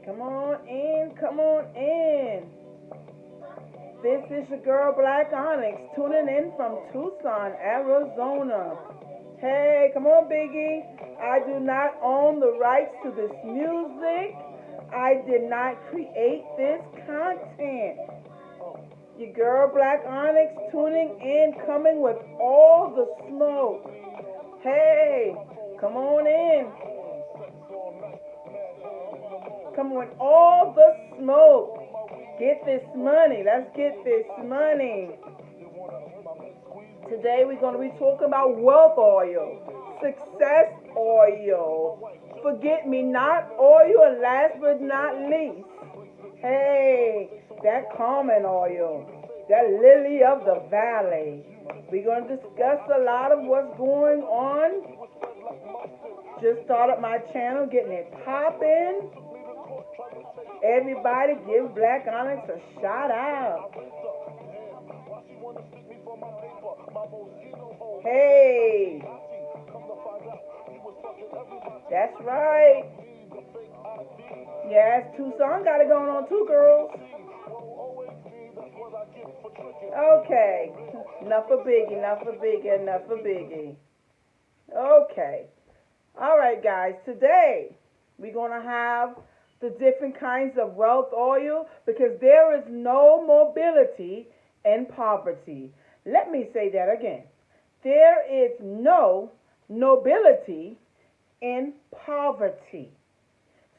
Come on in, come on in. This is your girl Black Onyx tuning in from Tucson, Arizona. Hey, come on, Biggie. I do not own the rights to this music. I did not create this content. Your girl Black Onyx tuning in, coming with all the smoke. Hey, come on in. Come with all the smoke. Get this money. Let's get this money. Today we're going to be talking about wealth oil, success oil, forget me not oil, and last but not least, hey, that common oil, that lily of the valley. We're going to discuss a lot of what's going on. Just started my channel, getting it popping. Everybody give Black Onyx a shout out. Hey, that's right. Yes, Tucson got it going on too, girls. Okay, enough for Biggie, enough for Biggie, enough for Biggie. Okay, all right, guys. Today we're gonna have the different kinds of wealth oil because there is no mobility in poverty. Let me say that again. There is no nobility in poverty.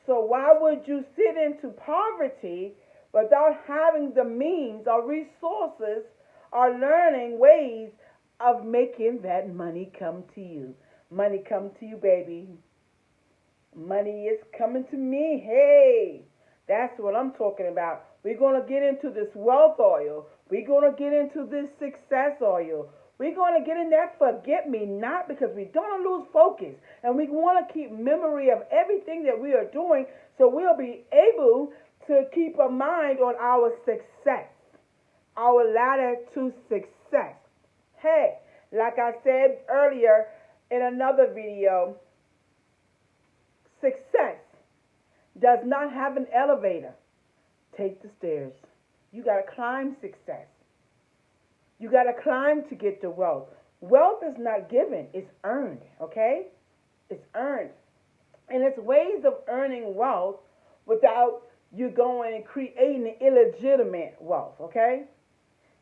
So why would you sit into poverty without having the means or resources or learning ways of making that money come to you? Money come to you, baby. Money is coming to me. Hey, that's what I'm talking about. We're going to get into this wealth oil. We're going to get into this success oil. We're going to get in that forget me not because we don't want to lose focus. And we want to keep memory of everything that we are doing so we'll be able to keep a mind on our success, our ladder to success. Hey, like I said earlier in another video, success does not have an elevator. Take the stairs. You got to climb success. You got to climb to get to wealth. Wealth is not given, it's earned, okay? It's earned. And it's ways of earning wealth without you going and creating illegitimate wealth, okay?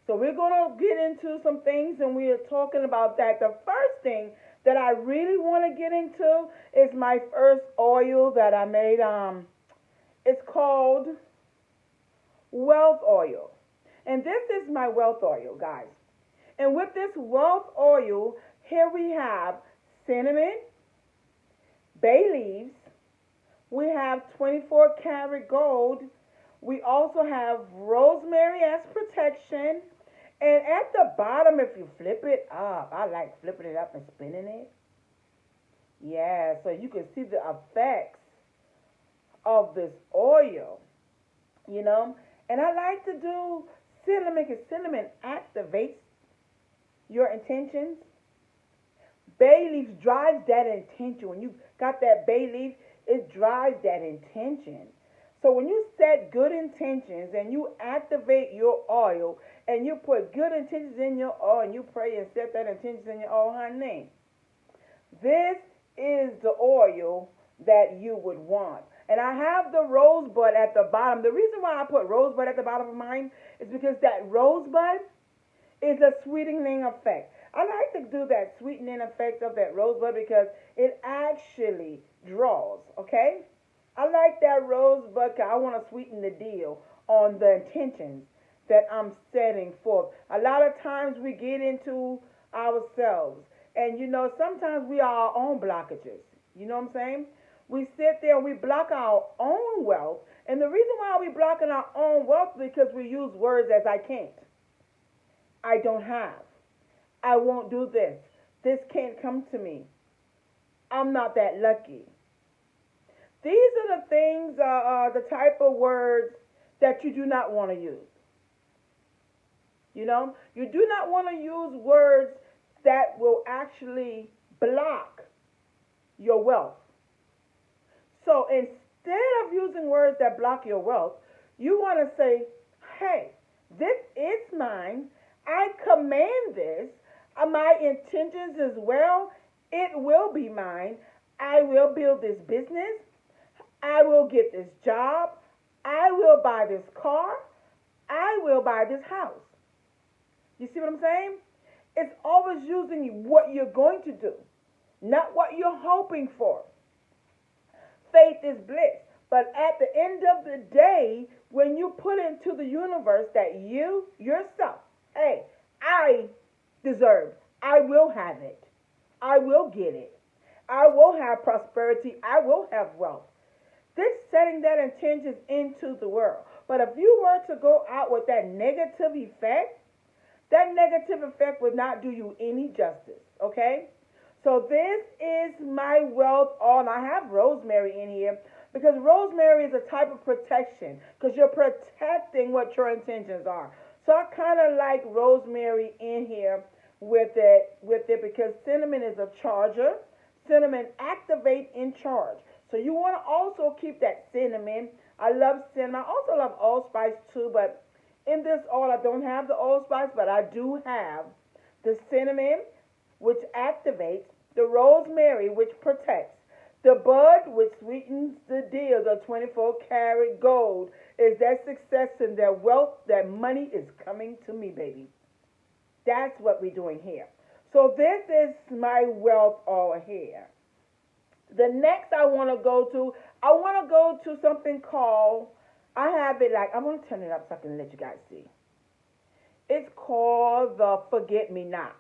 So we're going to get into some things and we are talking about that. The first thing that I really want to get into is my first oil that I made. It's called wealth oil. And this is my wealth oil, guys. And with this wealth oil, here we have cinnamon, bay leaves. We have 24 karat gold. We also have rosemary as protection. And at the bottom, if you flip it up, I like flipping it up and spinning it. Yeah, so you can see the effects of this oil, you know. And I like to do cinnamon because cinnamon activates your intentions. Bay leaves drives that intention. When you got that bay leaf, it drives that intention. So when you set good intentions and you activate your oil and you put good intentions in your oil and you pray and set that intentions in your oil, honey, this is the oil that you would want. And I have the rosebud at the bottom. The reason why I put rosebud at the bottom of mine is because that rosebud is a sweetening effect. I like to do that sweetening effect of that rosebud because it actually draws, okay? I like that rosebud because I want to sweeten the deal on the intentions that I'm setting forth. A lot of times we get into ourselves. And, you know, sometimes we are our own blockages. You know what I'm saying? We sit there and we block our own wealth. And the reason why we blocking our own wealth is because we use words as I can't. I don't have. I won't do this. This can't come to me. I'm not that lucky. These are the things, the type of words that you do not want to use. You know, you do not want to use words that will actually block your wealth. So instead of using words that block your wealth, you want to say, hey, this is mine. I command this. My intentions as well. It will be mine. I will build this business. I will get this job. I will buy this car. I will buy this house. You see what I'm saying? It's always using what you're going to do, not what you're hoping for. Faith is bliss. But at the end of the day, when you put into the universe that you, yourself, hey, I deserve, I will have it. I will get it. I will have prosperity. I will have wealth. This setting that intentions into the world. But if you were to go out with that negative effect, that negative effect would not do you any justice. Okay? So this is my wealth all. And I have rosemary in here because rosemary is a type of protection because you're protecting what your intentions are. So I kind of like rosemary in here with it because cinnamon is a charger. Cinnamon activate in charge. So you want to also keep that cinnamon. I love cinnamon. I also love allspice too, but in this oil I don't have the allspice, but I do have the cinnamon, which activates, the rosemary, which protects, the bud, which sweetens the deal, the 24-karat gold, is that success and that wealth, that money is coming to me, baby. That's what we're doing here. So this is my wealth all here. The next I want to go to something called, I have it like, I'm going to turn it up so I can let you guys see. It's called the Forget Me Not.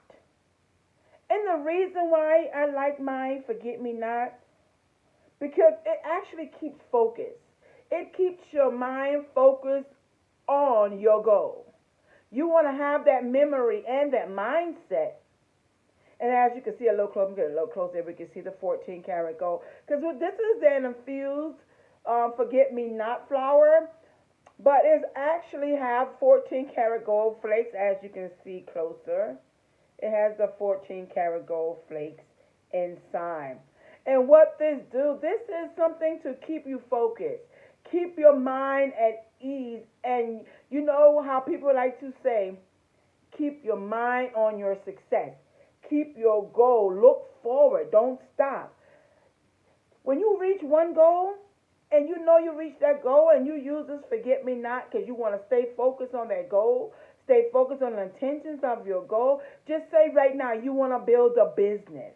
And the reason why I like my Forget Me Not, because it actually keeps focus. It keeps your mind focused on your goal. You want to have that memory and that mindset. And as you can see a little closer, get a little closer, we can see the 14-karat gold. Because this is an infused forget-me-not flour, but it actually have 14-karat gold flakes, as you can see closer. It has the 14-karat gold flakes inside. And what this is something to keep you focused, keep your mind at ease, and you know how people like to say, keep your mind on your success. Keep your goal. Look forward. Don't stop. When you reach one goal and you know you reach that goal and you use this forget me not because you want to stay focused on that goal, stay focused on the intentions of your goal, just say right now you want to build a business.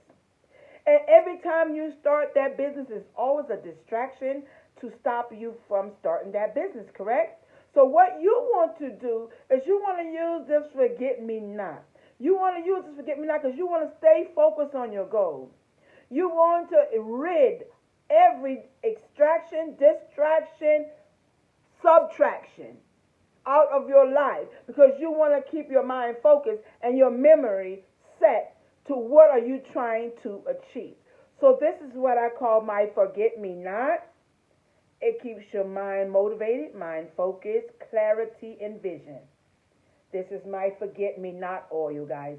And every time you start that business, is always a distraction to stop you from starting that business, correct? So what you want to do is you want to use this forget me not. You want to use this forget me not because you want to stay focused on your goal. You want to rid every extraction, distraction, subtraction out of your life because you want to keep your mind focused and your memory set to what are you trying to achieve. So this is what I call my forget me not. It keeps your mind motivated, mind focused, clarity, and vision. This is my forget me not oil, guys.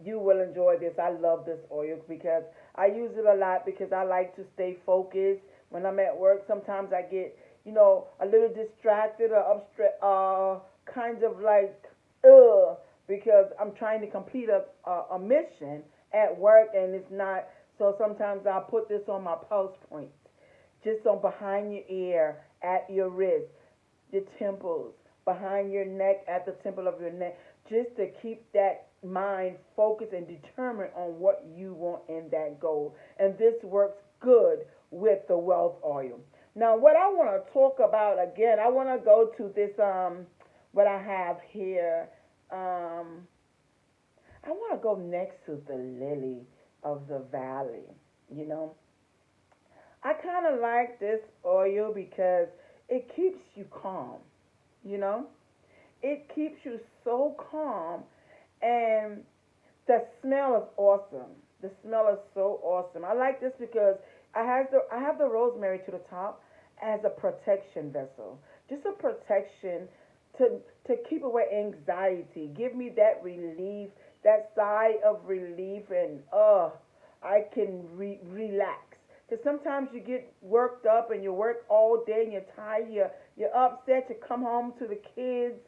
You will enjoy this. I love this oil because I use it a lot because I like to stay focused. When I'm at work, sometimes I get, a little distracted or kind of like, because I'm trying to complete a mission at work and it's not. So sometimes I'll put this on my pulse point, just on behind your ear, at your wrist, your temples, behind your neck, at the temple of your neck, just to keep that mind focused and determined on what you want in that goal. And this works good with the wealth oil. Now, what I want to talk about again, I want to go to this, what I have here. I want to go next to the lily of the valley. I kind of like this oil because it keeps you calm, you know. It keeps you so calm, and the smell is awesome. The smell is so awesome. I like this because I have the rosemary to the top as a protection vessel, just a protection to keep away anxiety, give me that relief, that sigh of relief, and I can relax. Because sometimes you get worked up and you work all day and you're tired, you're upset, you come home to the kids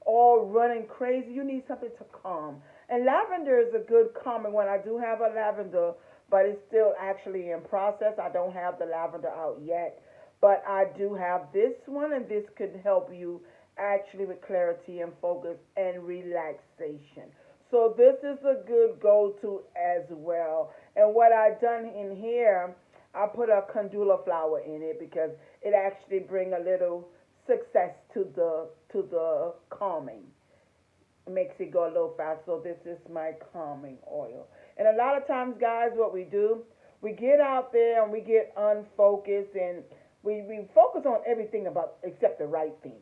all running crazy. You need something to calm. And lavender is a good calming one. I do have a lavender, but it's still actually in process. I don't have the lavender out yet. But I do have this one, and this could help you actually with clarity and focus and relaxation. So this is a good go-to as well. And what I've done in here, I put a condula flower in it because it actually bring a little success to the calming. It makes it go a little fast. So this is my calming oil. And a lot of times, guys, what we do, we get out there and we get unfocused and we focus on everything about except the right thing.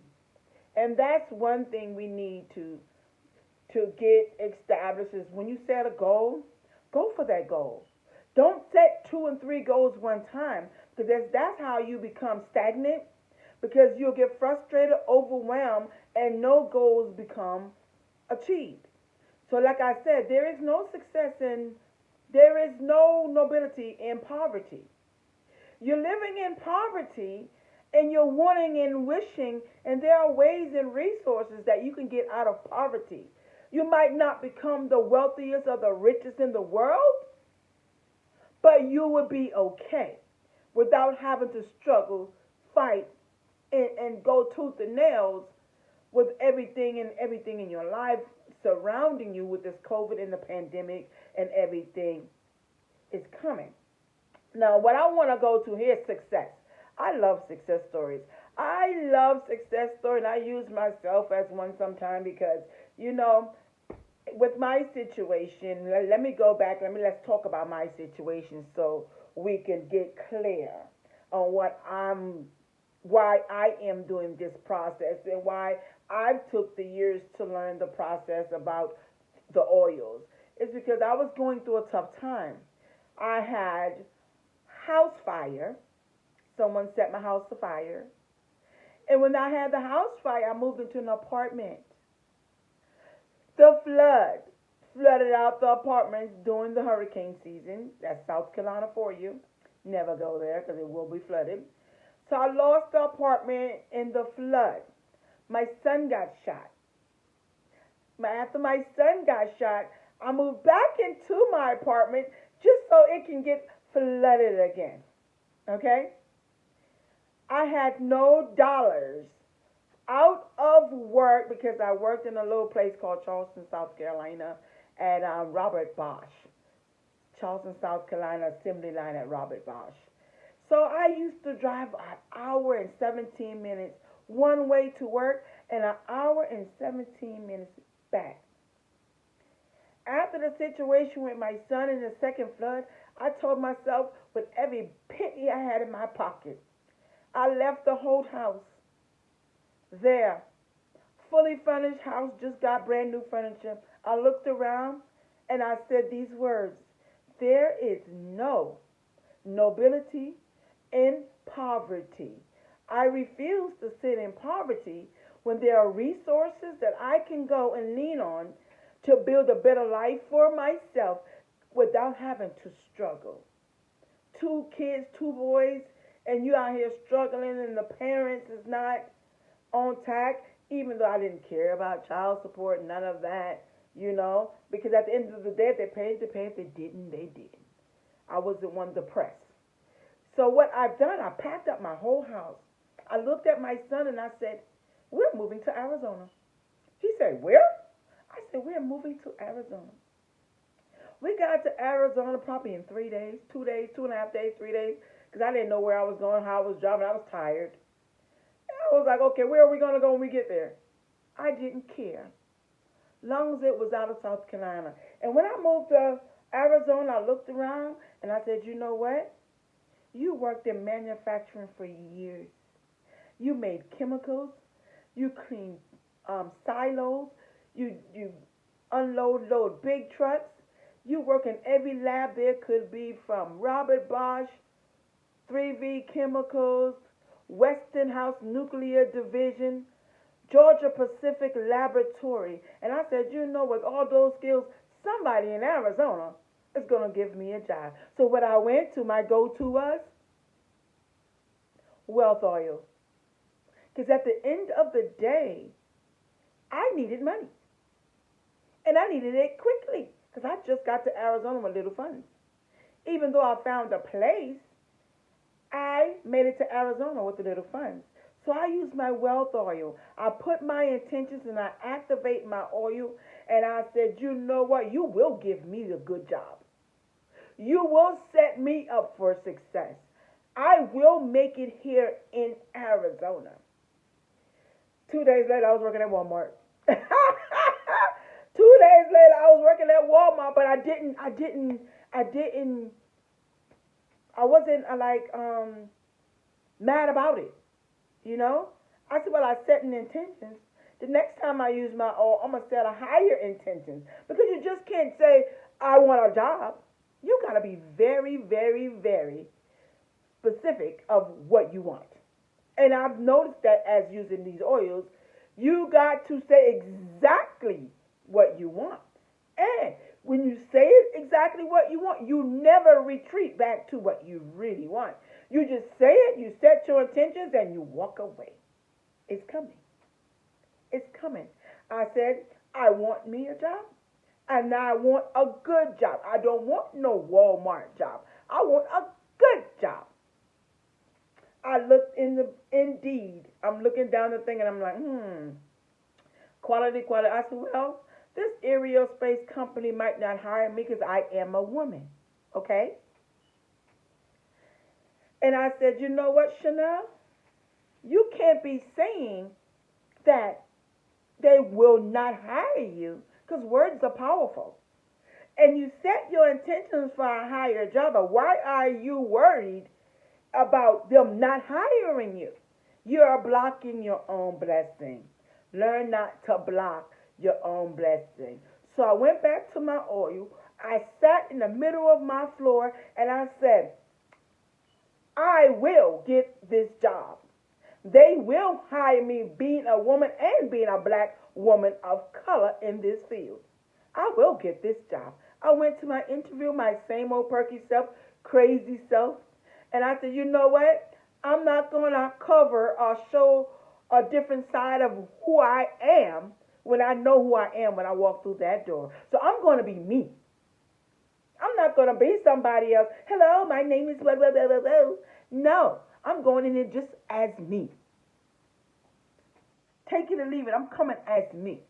And that's one thing we need to get established is when you set a goal, go for that goal. Don't set two and three goals one time because that's how you become stagnant because you'll get frustrated, overwhelmed, and no goals become achieved. So, like I said, there is no nobility in poverty. You're living in poverty and you're wanting and wishing, and there are ways and resources that you can get out of poverty. You might not become the wealthiest or the richest in the world, but you will be okay without having to struggle, fight, and go tooth and nails with everything in your life surrounding you with this COVID and the pandemic and everything is coming. Now, what I want to go to here is success. I love success stories. I love success stories, and I use myself as one sometimes because, you know, with my situation, let me go back. Let's talk about my situation so we can get clear on why I am doing this process and why I took the years to learn the process about the oils. It's because I was going through a tough time. I had house fire. Someone set my house afire. And when I had the house fire, I moved into an apartment. The flood flooded out the apartments during the hurricane season. That's South Carolina for you. Never go there because it will be flooded. So I lost the apartment in the flood. My son got shot. After my son got shot, I moved back into my apartment just so it can get flooded again. Okay? I had no dollars out of work because I worked in a little place called Charleston, South Carolina at Robert Bosch. Charleston, South Carolina, assembly line at Robert Bosch. So I used to drive an hour and 17 minutes one way to work and an hour and 17 minutes back. After the situation with my son in the second flood, I told myself with every penny I had in my pocket, I left the whole house there. Fully furnished house, just got brand new furniture. I looked around and I said these words, there is no nobility in poverty. I refuse to sit in poverty when there are resources that I can go and lean on to build a better life for myself without having to struggle. Two kids, two boys, and you out here struggling and the parents is not on tack, even though I didn't care about child support, none of that, because at the end of the day, if they paid, they paid. If they didn't, they didn't. I wasn't one depressed. So what I've done, I packed up my whole house. I looked at my son and I said, we're moving to Arizona. He said, where? I said, we're moving to Arizona. We got to Arizona probably in 3 days, 2 days, 2.5 days, 3 days, because I didn't know where I was going, how I was driving. I was tired. And I was like, okay, where are we going to go when we get there? I didn't care, long as it was out of South Carolina. And when I moved to Arizona, I looked around and I said, you know what? You worked in manufacturing for years. You made chemicals. You cleaned silos. You load big trucks. You work in every lab there could be, from Robert Bosch, 3V Chemicals, Westinghouse Nuclear Division, Georgia Pacific Laboratory. And I said, with all those skills, somebody in Arizona is going to give me a job. So what I went to, my go-to was wealth oil. Because at the end of the day, I needed money. And I needed it quickly. Because I just got to Arizona with little funds. Even though I found a place, I made it to Arizona with the little funds. So I use my wealth oil. I put my intentions and I activate my oil. And I said, you know what? You will give me a good job. You will set me up for success. I will make it here in Arizona. 2 days later, I was working at Walmart. 2 days later, I was working at Walmart, but I wasn't mad about it. You know? I said, well, I set an intentions. The next time I use my oil, I'm going to set a higher intention. Because you just can't say, I want a job. You got to be very, very, very specific of what you want. And I've noticed that as using these oils, you got to say exactly what you want. And when you say it exactly what you want, you never retreat back to what you really want. You just say it, you set your intentions, and you walk away. It's coming. It's coming. I said, I want me a job, and I want a good job. I don't want no Walmart job. I want a good job. I looked in the Indeed. I'm looking down the thing, and I'm like, quality. I said, well, this aerospace company might not hire me because I am a woman. Okay? And I said, you know what, Chanel? You can't be saying that they will not hire you because words are powerful. And you set your intentions for a higher job, but why are you worried about them not hiring you? You're blocking your own blessing. Learn not to block your own blessing. So I went back to my oil. I sat in the middle of my floor and I said, I will get this job. They will hire me being a woman and being a black woman of color in this field. I will get this job. I went to my interview, my same old perky self, crazy self, and I said, you know what? I'm not going to cover or show a different side of who I am when I know who I am when I walk through that door. So I'm going to be me. I'm not going to be somebody else. Hello, my name is blah, blah, blah, blah, blah. No, I'm going in there just as me. Take it or leave it. I'm coming as me.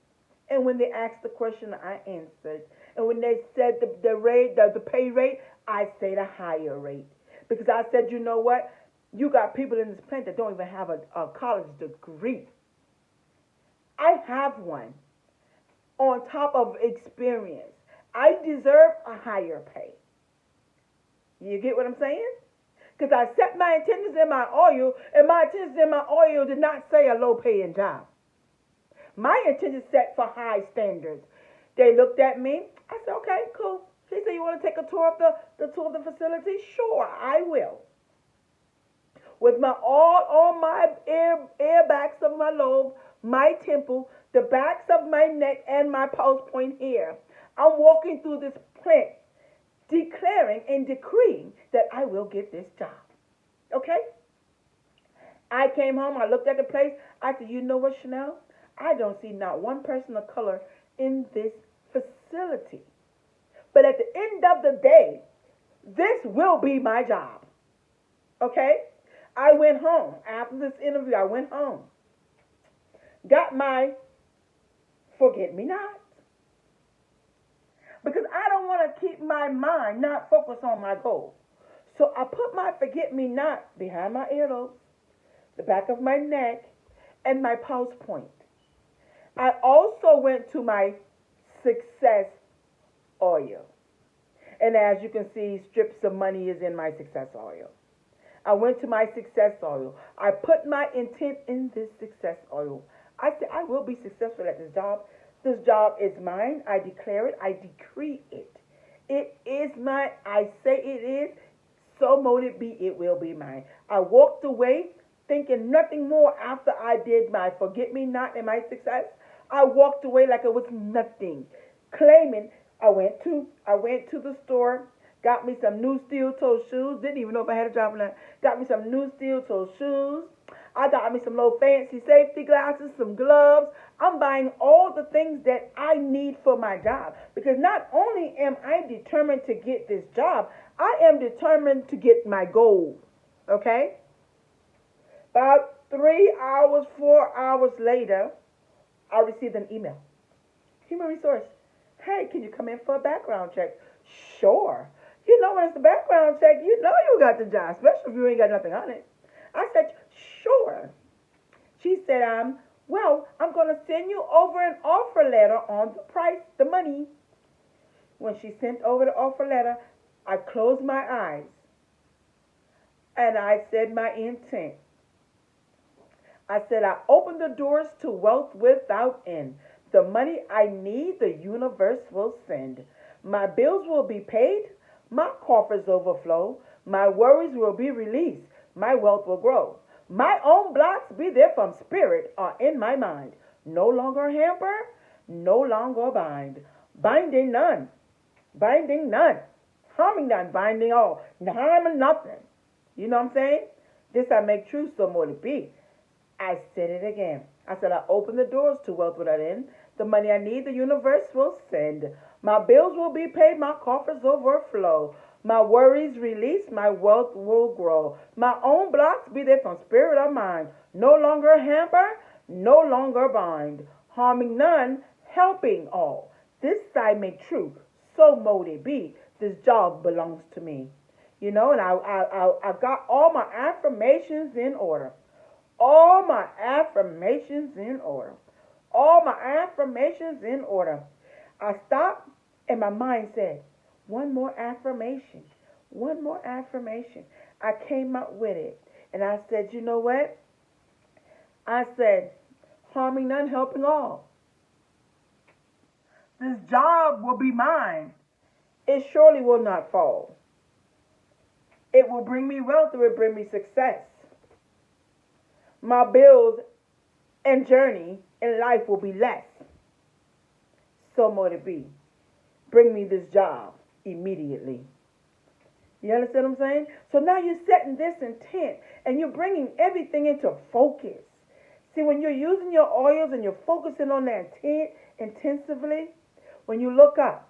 And when they asked the question, I answered. And when they said the pay rate, I say the higher rate. Because I said, you know what? You got people in this plant that don't even have a college degree. I have one on top of experience. I deserve a higher pay. You get what I'm saying? Because I set my intentions in my oil, and my intentions in my oil did not say a low-paying job. My intentions set for high standards. They looked at me. I said, okay, cool. He said, you want to take a tour of the tour of the facility? Sure, I will. With my all my air backs of my lobe, my temple, the backs of my neck, and my pulse point here, I'm walking through this plant, declaring and decreeing that I will get this job. Okay? I came home, I looked at the place, I said, you know what, Chanel? I don't see not one person of color in this facility. But at the end of the day, this will be my job. Okay? I went home. After this interview, I went home. Got my forget-me-not. Because I don't want to keep my mind not focused on my goal. So I put my forget-me-not behind my earlobes, the back of my neck, and my pulse point. I also went to my success oil. And as you can see, strips of money is in my success oil. I went to my success oil. I put my intent in this success oil. I said, I will be successful at this job. This job is mine. I declare it. I decree it. It is mine. I say it is. So mote it be. It will be mine. I walked away thinking nothing more after I did my forget-me-not and my success. I walked away like it was nothing, claiming I went to the store, got me some new steel toe shoes. Didn't even know if I had a job or not. Got me some new steel toe shoes. I got me some little fancy safety glasses, some gloves. I'm buying all the things that I need for my job because not only am I determined to get this job, I am determined to get my goal. Okay? About 3 hours, 4 hours later, I received an email. Human resource. Hey, can you come in for a background check? Sure. You know when it's a background check, you know you got the job, especially if you ain't got nothing on it. I said, sure. She said, well, I'm going to send you over an offer letter on the price, the money. When she sent over the offer letter, I closed my eyes and I said my intent. I said, I open the doors to wealth without end. The money I need, the universe will send. My bills will be paid. My coffers overflow. My worries will be released. My wealth will grow. My own blocks, be there from spirit, are in my mind. No longer hamper, no longer bind. Binding none. Binding none. Harming none. Binding all. Harming nothing. You know what I'm saying? This I make true, so more to be. I said it again. I said, I open the doors to wealth without end. The money I need, the universe will send. My bills will be paid, my coffers overflow. My worries release, my wealth will grow. My own blocks be there from spirit or mind. No longer hamper, no longer bind. Harming none, helping all. This I make true, so mote it be. This job belongs to me. You know, and I got all my affirmations in order. All my affirmations in order. All my affirmations in order. I stopped and my mind said, one more affirmation. One more affirmation. I came up with it. And I said, you know what? I said, harming none, helping all. This job will be mine. It surely will not fall. It will bring me wealth. It will bring me success. My bills and journey in life will be less. So more to be. Bring me this job immediately. You understand what I'm saying? So now you're setting this intent and you're bringing everything into focus. See, when you're using your oils and you're focusing on that intent intensively, when you look up,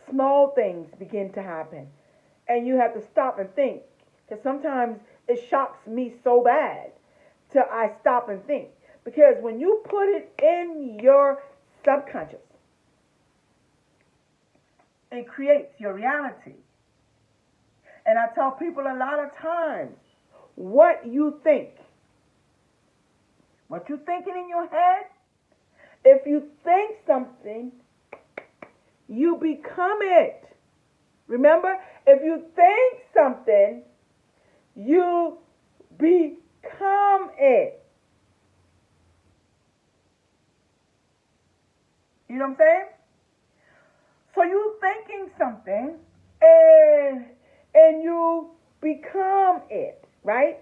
small things begin to happen. And you have to stop and think. Because sometimes it shocks me so bad till I stop and think. Because when you put it in your subconscious, it creates your reality. And I tell people a lot of times, what you think, what you're thinking in your head, if you think something, you become it. Remember, if you think something, you become it. You know what I'm saying? So you thinking something and you become it, right?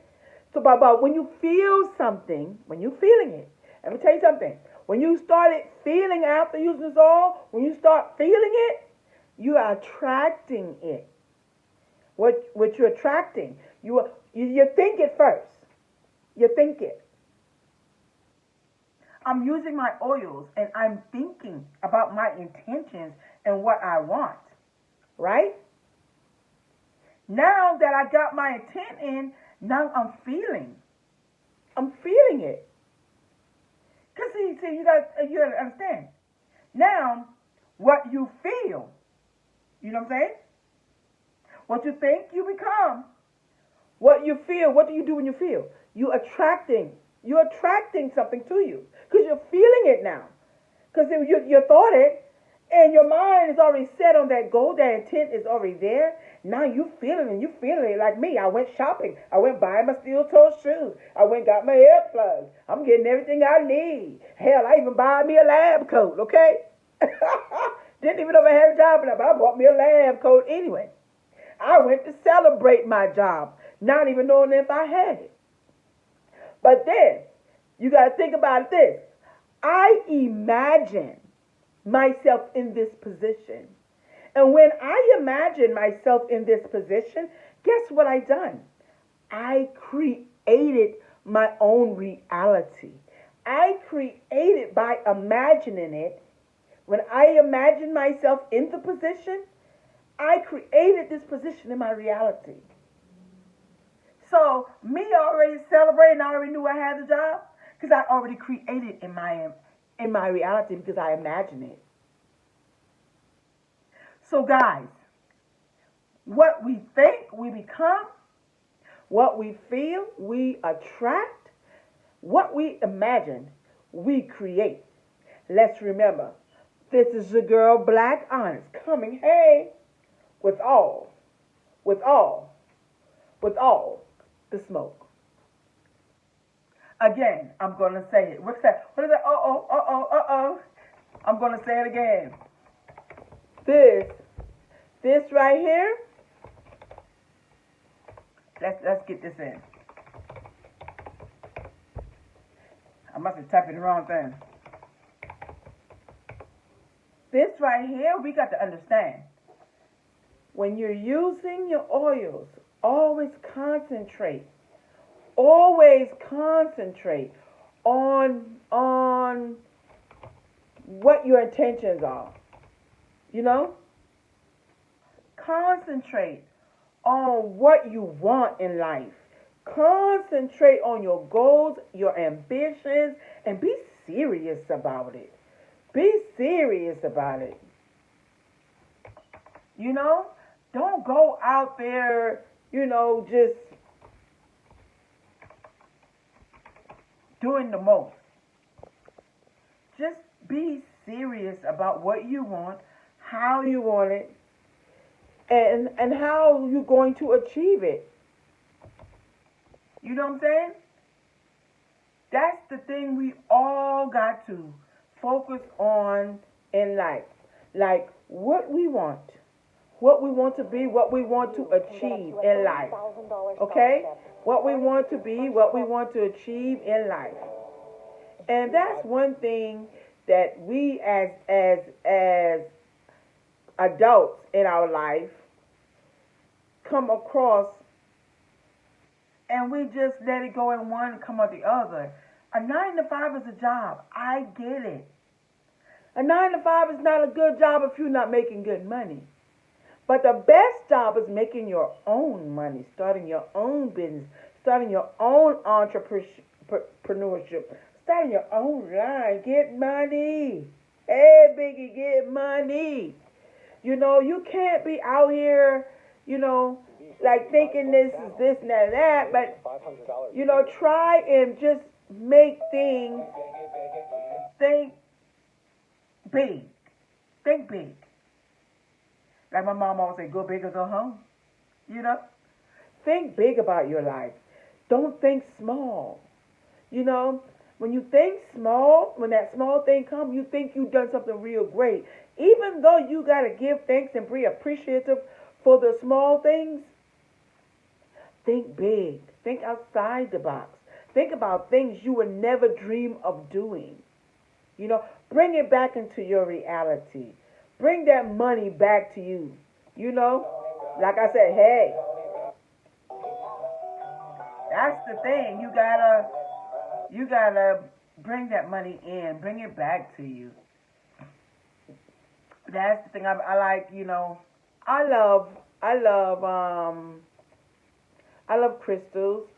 So but when you feel something, when you're feeling it, let me tell you something. When you started feeling after using this oil, when you start feeling it, you are attracting it. What you're attracting, you think it first. You think it. I'm using my oils and I'm thinking about my intentions and what I want, right? Now that I got my intent in, now I'm feeling it. Because see, you gotta understand. Now, what you feel, you know what I'm saying? What you think, you become. What you feel, what do you do when you feel? You're attracting something to you. Because you're feeling it now. Because you thought it, and your mind is already set on that goal, that intent is already there. Now you feeling it like me. I went shopping. I went buying my steel toe shoes. I went got my earplugs. I'm getting everything I need. Hell, I even bought me a lab coat, okay? Didn't even know if I had a job, but I bought me a lab coat anyway. I went to celebrate my job, not even knowing if I had it. But then, you got to think about this. I imagine myself in this position. And when I imagine myself in this position, guess what I done? I created my own reality. I created by imagining it. When I imagine myself in the position, I created this position in my reality. So me already celebrating, I already knew I had the job because I already created in my reality because I imagined it. So guys, what we think, we become. What we feel, we attract. What we imagine, we create. Let's remember, this is your girl Black Honest coming, hey, with all, with all, with all the smoke. Again, I'm going to say it. What's that? What is that? Uh-oh, uh-oh, uh-oh. I'm going to say it again. This right here, let's get this in. I must have typed in the wrong thing. This right here, we got to understand. When you're using your oils, always concentrate. Always concentrate on what your intentions are. You know? Concentrate on what you want in life. Concentrate on your goals, your ambitions, and be serious about it. Be serious about it. You know? Don't go out there, just doing the most. Just be serious about what you want, how you want it, and how you're going to achieve it. You know what I'm saying? That's the thing we all got to focus on in life. Like what we want to be, what we want to achieve in life. Okay? What we want to be, what we want to achieve in life. And that's one thing that we as adults in our life come across, and we just let it go in one and come out the other. A 9 to 5 is a job. I get it. A 9 to 5 is not a good job if you're not making good money. But the best job is making your own money, starting your own business, starting your own entrepreneurship, starting your own line. Get money. Hey, Biggie, get money. You can't be out here, like thinking this is this and that, but, try and just make things, think big. Think big. Like my mom always say, go big or go home. Think big about your life. Don't think small. When you think small, when that small thing comes, you think you've done something real great. Even though you got to give thanks and be appreciative for the small things, think big. Think outside the box. Think about things you would never dream of doing. Bring it back into your reality. Bring that money back to you. Like I said, hey, that's the thing. You gotta bring that money in, bring it back to you. That's the thing I like. I love crystals.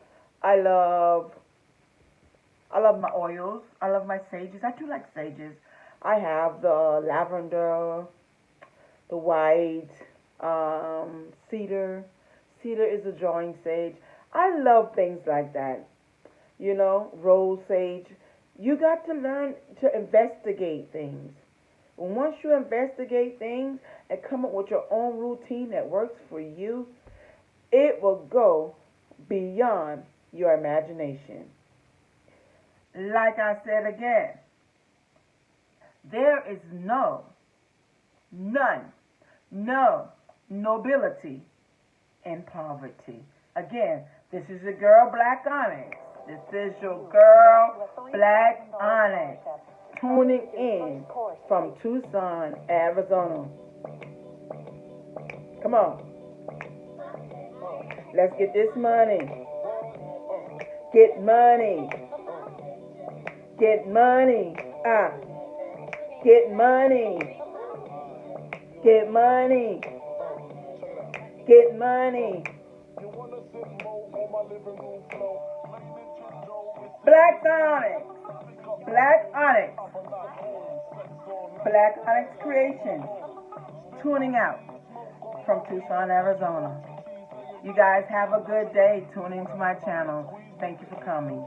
I love my oils. I love my sages. I do like sages. I have the lavender, the white, cedar. Cedar is a drawing sage. I love things like that. Rose sage. You got to learn to investigate things. And once you investigate things and come up with your own routine that works for you, it will go beyond your imagination. Like I said again, there is no nobility in poverty. Again, this is your girl Black Onyx. This is your girl Black Onyx, tuning in from Tucson, Arizona. Come on. Let's get this money. Get money. Get money. Get money. Get money. Get money. Black Onyx. Black Onyx. Black Onyx Creations. Tuning out from Tucson, Arizona. You guys have a good day tuning to my channel. Thank you for coming.